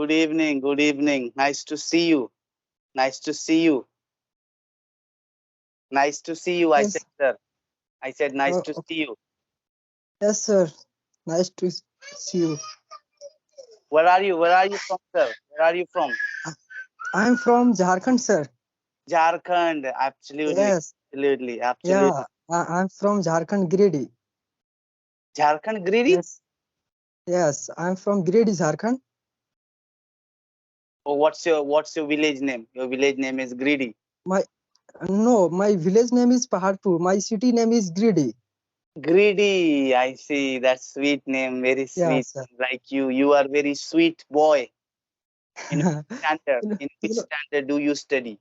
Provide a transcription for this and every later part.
Good evening. Good evening. Nice to see you. Nice to see you. Nice to see you. I said, Yes, sir. I said, nice to okay. see you. Yes, sir. Nice to see you. Where are you? Where are you from, sir? Where are you from? I'm from Jharkhand, sir. Jharkhand. Absolutely. Yes, Absolutely. Absolutely. yeah. I'm from Jharkhand, Giridi. Jharkhand greedy? Yes, yes. I'm from Giridi, Jharkhand. Or what's your village name? Your village name is Greedy. My no, my village name is Paharpur. My city name is Giridi. Greedy. I see. That sweet name. Very sweet. Yes, sir. Like you. You are very sweet boy. In which standard? In You which know, standard do you study?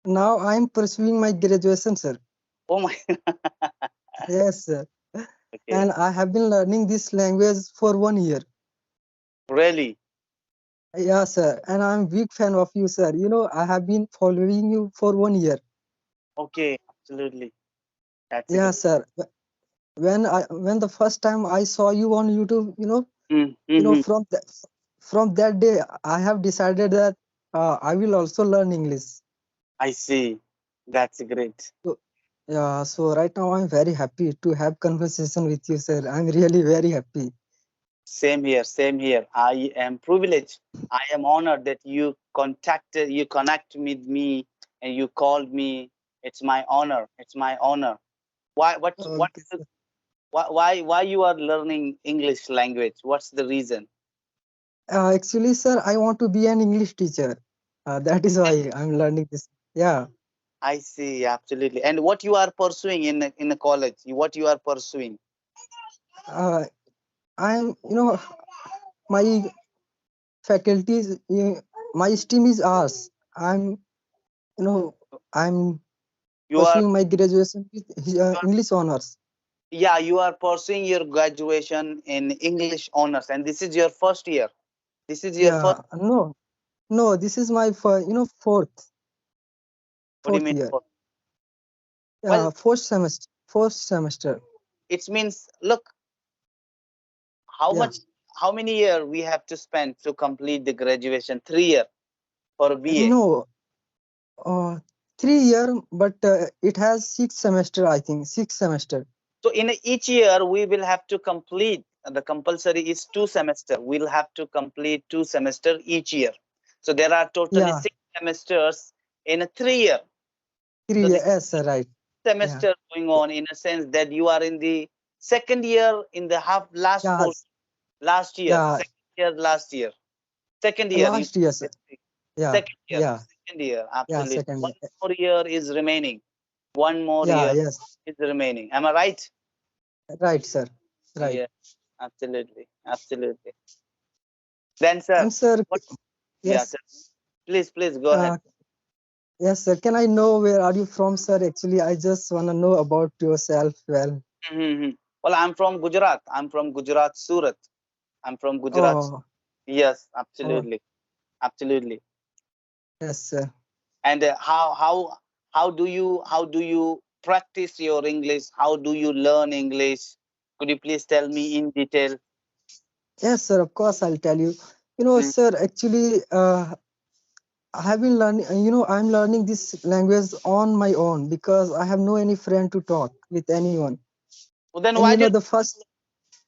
now I'm pursuing my graduation, sir. Oh my. Yes, sir. Okay. And I have been learning this language for 1 year. Really? Yeah, sir. And I'm big fan of you, sir. I have been following you for 1 year. Okay. Absolutely. That's a Yeah, great. sir. When the first time I saw you on YouTube, Mm-hmm. from that day I have decided that I will also learn English. I see. That's great. So, yeah, so right now I'm very happy to have conversation with you, sir. I'm really very happy. Same here. Same here. I am privileged. I am honored that you connect with me, and you called me. It's my honor. It's my honor. What Okay, the, sir. why you are learning English language? What's the reason? Actually, sir, I want to be an English teacher. That is why I'm learning this. Yeah. I see. Absolutely. And what you are pursuing in a college? What you are pursuing? Uh, I'm my faculties, my stream is arts. You know, I'm You are pursuing my graduation with English honors. Yeah, you are pursuing your graduation in English honors, and this is your first year. This is your first. Yeah, no, this is my fourth What do you fourth mean? year. Well, Yeah, fourth semester. it means look how Yeah, much, how many year we have to spend to complete the graduation. 3 year for a BA. no, 3 year, but it has 6 semester. I think 6 semester. So in each year we will have to complete. The compulsory is 2 semester. We'll have to complete 2 semester each year. So there are totally Yeah, 6 semesters in a 3 year. three So year. the Yes, sir, right. Yeah, semester going on in a sense that you are in the second year in the half last yeah, portion last year yeah. second year last year second year in Last year, sir. Yeah, second year yeah, second year yeah. absolutely Second one year. more year is remaining, one more Yeah, year yes, is remaining, am I right? right, sir. Right. Yeah, absolutely, absolutely. Then sir, And sir, what? Yeah, yes. please go ahead. Uh, Yes, sir. Can I know where are you from, sir? Actually, I just want to know about yourself. Well, Mhm. Well, I'm from Gujarat. I'm from Gujarat, Surat. I'm from Gujarat. oh, Yes, oh, absolutely, absolutely. yes, sir. And how do you practice your English? How do you learn English? Could you please tell me in detail? Yes, sir. Of course, I'll tell you. Mm. Sir, actually, I have been learning. I'm learning this language on my own because I have no any friend to talk with anyone. Well, then And the first,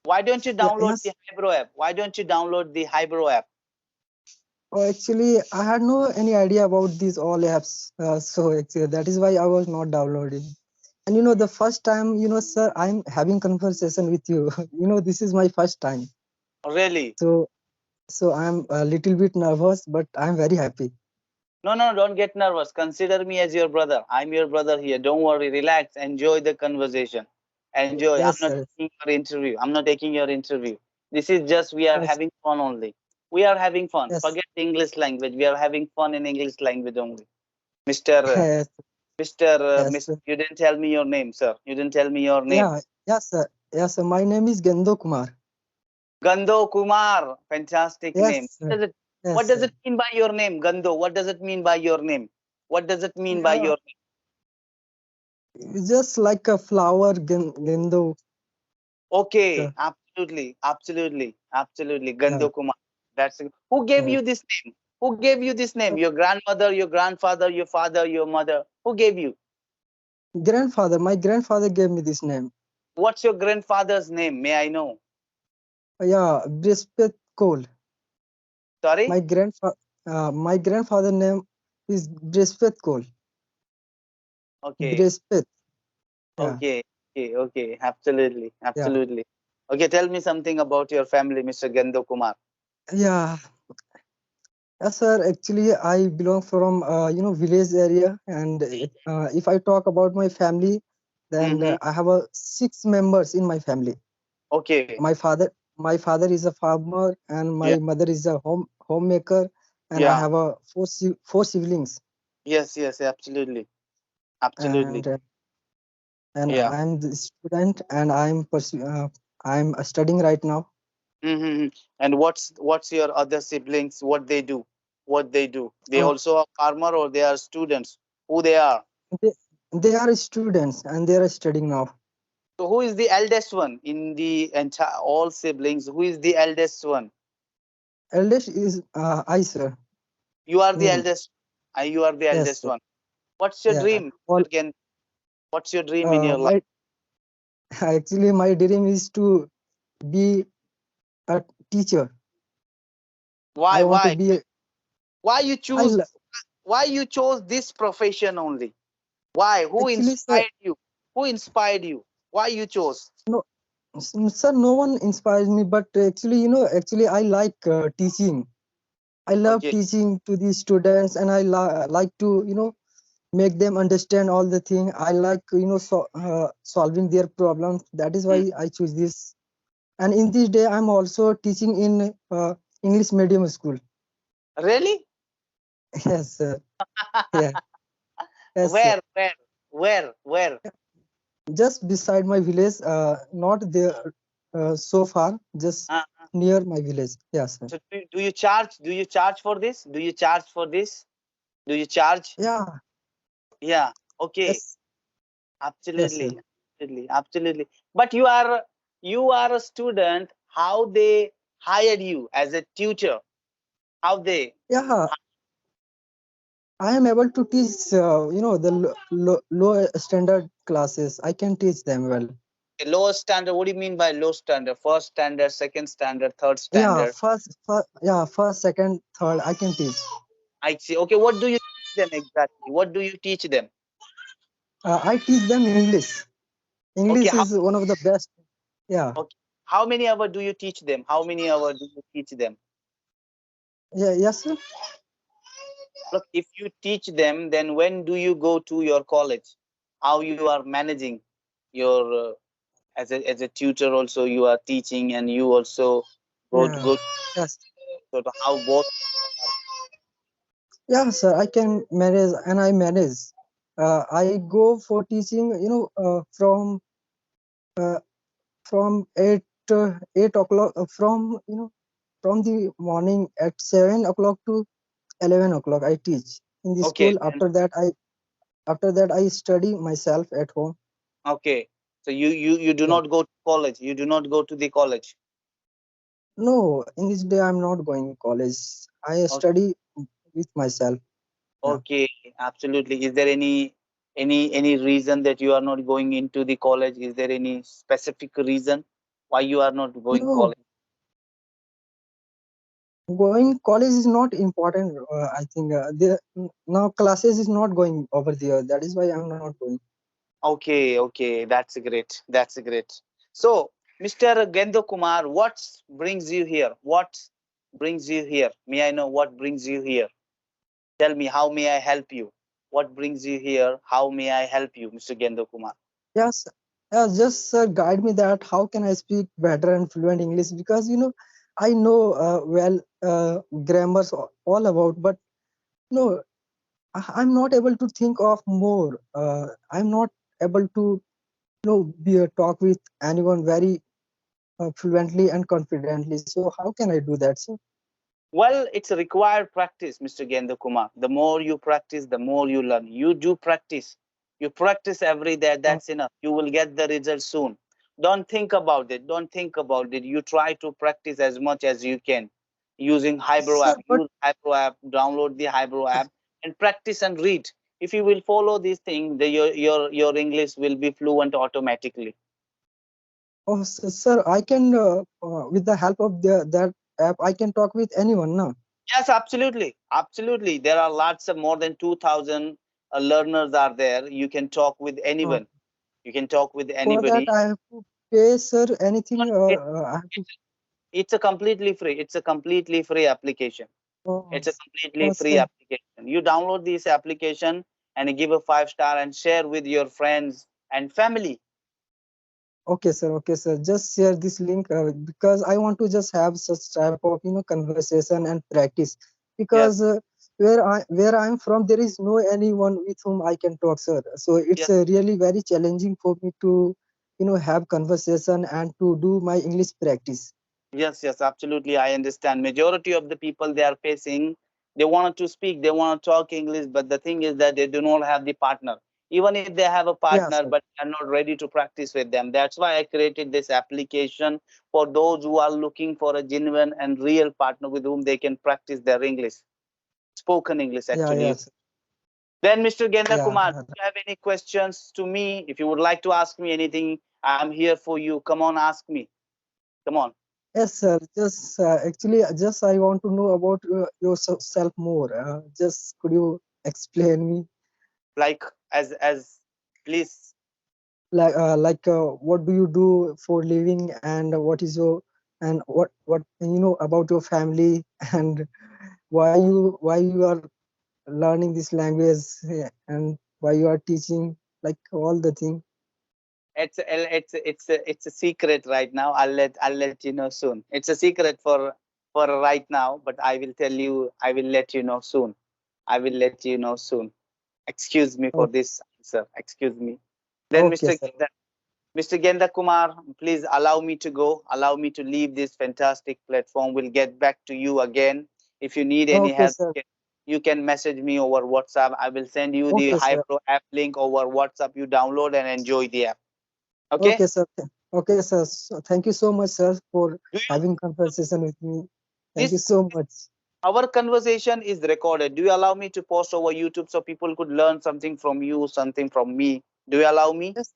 why don't you yeah, download the yes. Hybro app? Why don't you download the Hybro app? Oh, actually, I had no any idea about these all apps. So actually, that is why I was not downloading. And the first time, sir, I'm having conversation with you. This is my first time. Really? So, so I'm a little bit nervous, but I'm very happy. No, no, don't get nervous. Consider me as your brother. I'm your brother here. Don't worry. Relax. Enjoy the conversation. Enjoy. I'm Yes, not sir. taking your interview. I'm not taking your interview. This is just we are Yes, having fun only. We are having fun. yes, Forget the English language. We are having fun in English language only. Mr. yes, yes, Mr. You didn't tell me your name, sir. You didn't tell me your name. yeah, yes, sir. Yes, sir. My name is Gendo Kumar. Gando Kumar. Fantastic Yes, name. sir. What Yes, does sir. it mean by your name, Gando? What does it mean by your name? What does it mean by Yeah, your it's just like a flower, Gendo. Okay, Sir. absolutely, absolutely, absolutely. Yeah, Gando Kumar. That's who gave Yeah. you this name? Who gave you this name? Your grandmother, your grandfather, your father, your mother. Who gave you? Grandfather, my grandfather gave me this name. What's your grandfather's name? May I know? Yeah, Brispet Cole. Sorry? My grandfather name is Brispet Cole. Okay. Brispet. Yeah, Okay. Okay. Okay. Absolutely. yeah, Absolutely. Okay. Tell me something about your family, Mr. Gendo Kumar. yeah. Yes, sir. Actually, I belong from village area, and if I talk about my family, then Mm-hmm. I have 6 members in my family. Okay. My father is a farmer, and Yeah. my mother is a homemaker, and I Yeah. have four siblings, Yes. Yes. Absolutely. Absolutely. and Yeah. I'm the student, and I'm studying right now. Mm-hmm. And what's your other siblings? What they do? What they do? They Uh, also are farmer or they are students? Who they are? they, they are students, and they are studying now. So who is the eldest one in the entire all siblings? Who is the eldest one? Eldest is I, sir. You are the Me. eldest. You are the Yes, eldest sir. one. What's your Yeah. dream? All Again, what's your dream in your life? my actually my dream is to be a teacher. Why? I want to Why? be. Why you I choose? Why you chose this profession only? Why? Who actually, sir. inspired you? Who inspired you? Why you chose? No, sir. No one inspires me, but actually, I like teaching. I love Okay. teaching to the students, and I like to make them understand all the thing. I like solving their problems. That is why Mm. I choose this. And in this day, I'm also teaching in English medium school. Really? Yes, sir. Yeah. Yes, sir. Where? Where? Where? Just beside my village, not there so far, just Uh, near my village. Yes, sir. so do you charge? Do you charge for this? Do you charge for this? Do you charge? Yeah. Yeah. Okay. Yes. Yes, sir. Absolutely. Absolutely. Absolutely. But you are a student. How they hired you as a tutor? How they Yeah, I am able to teach, the low standard classes. I can teach them well. lower standard? What do you mean by low standard? First standard, second standard, third Yeah, standard. first, second, third, I can teach. I see. Okay. What do you teach them exactly? What do you teach them? I teach them English. Okay. English How is one of the best. Yeah, okay. How many hours do you teach them? How many hours do you teach them? yeah, yes, sir. Look, if you teach them, then when do you go to your college? How you are managing your as a tutor? Also, you are teaching, and you also Yeah, go yes, to how both are. yeah, sir. I can manage, and I manage. I go for teaching, uh, from 8 o'clock, from the morning at 7 o'clock to 11 o'clock. I teach in the Okay, school. then After that I study myself at home. okay. So you do Yeah. not go to college. You do not go to the college. No, in this day I'm not going college. I Okay, study with myself. Yeah. okay, absolutely. Is there any reason that you are not going into the college? Is there any specific reason why you are not going No, college? going college is not important. I think now classes is not going over there. That is why I'm not going. Okay, okay, that's great. That's great. So, Mr. Gendo Kumar, what brings you here? What brings you here? May I know what brings you here? Tell me, how may I help you? What brings you here? How may I help you, Mr. Gendo Kumar? Yes, just guide me that how can I speak better and fluent English, because I know well grammars all about, but no, I'm not able to think of more. I'm not able to talk with anyone very fluently and confidently. So how can I do that, sir? Well, it's a required practice, Mr. Gendo Kumar. The more you practice, the more you learn. You do practice. You practice every day. Uh, That's enough. You will get the result soon. Don't think about it. Don't think about it. You try to practice as much as you can. using Hybro Sir, app. but Use Hybro app, download the Hybro app, and practice and read. If you will follow these things, your English will be fluent automatically. oh, sir, I can with the help of that app, I can talk with anyone, no? Yes, absolutely, absolutely. There are lots of more than 2,000 learners are there. You can talk with Uh, anyone. You can talk with for that, anybody. I have to pay, sir, anything. It, I have to. it's a completely free. It's a completely free application. Oh, It's a completely oh, free sir. application. You download this application and give a 5 star and share with your friends and family. Okay, sir. Okay, sir. Just share this link because I want to just have such type of conversation and practice. Because Yes, where I'm from, there is no anyone with whom I can talk, sir. So it's yes, really very challenging for me to have conversation and to do my English practice. yes, yes, absolutely. I understand. Majority of the people they are facing, they want to speak, they want to talk English, but the thing is that they do not have the partner. Even if they have a Yeah, partner, sir. but they are not ready to practice with them. That's why I created this application for those who are looking for a genuine and real partner with whom they can practice their English, spoken English Yeah, actually. yeah, sir. Then, Mr. Genda Yeah. Kumar, do you have any questions to me? If you would like to ask me anything, I'm here for you. Come on, ask me. Come on. Yes, sir. Just actually, just I want to know about yourself more. Just could you explain me? Like, as, please. What do you do for living, and what is your, and what about your family, and why you are learning this language, and why you are teaching, like all the thing. It's a secret right now. I'll let you know soon. It's a secret for right now, but I will tell you. I will let you know soon. I will let you know soon. Excuse me for Oh, this answer. Excuse me. Then, okay, Mr. sir. Mr. Genda Kumar, please allow me to go. Allow me to leave this fantastic platform. We'll get back to you again. If you need any Okay, help, sir. you can message me over WhatsApp. I will send you the Okay, sir. Hypro app link over WhatsApp. You download and enjoy the app. Okay? Okay, sir. Okay, sir. So, thank you so much, sir, for Do you, having conversation with me. Thank you this so much. our conversation is recorded. Do you allow me to post over YouTube so people could learn something from you, something from me? Do you allow me? Yes,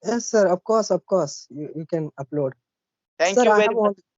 yes, sir. Of course, of course. You can upload. Thank Sir, you I very have much. all.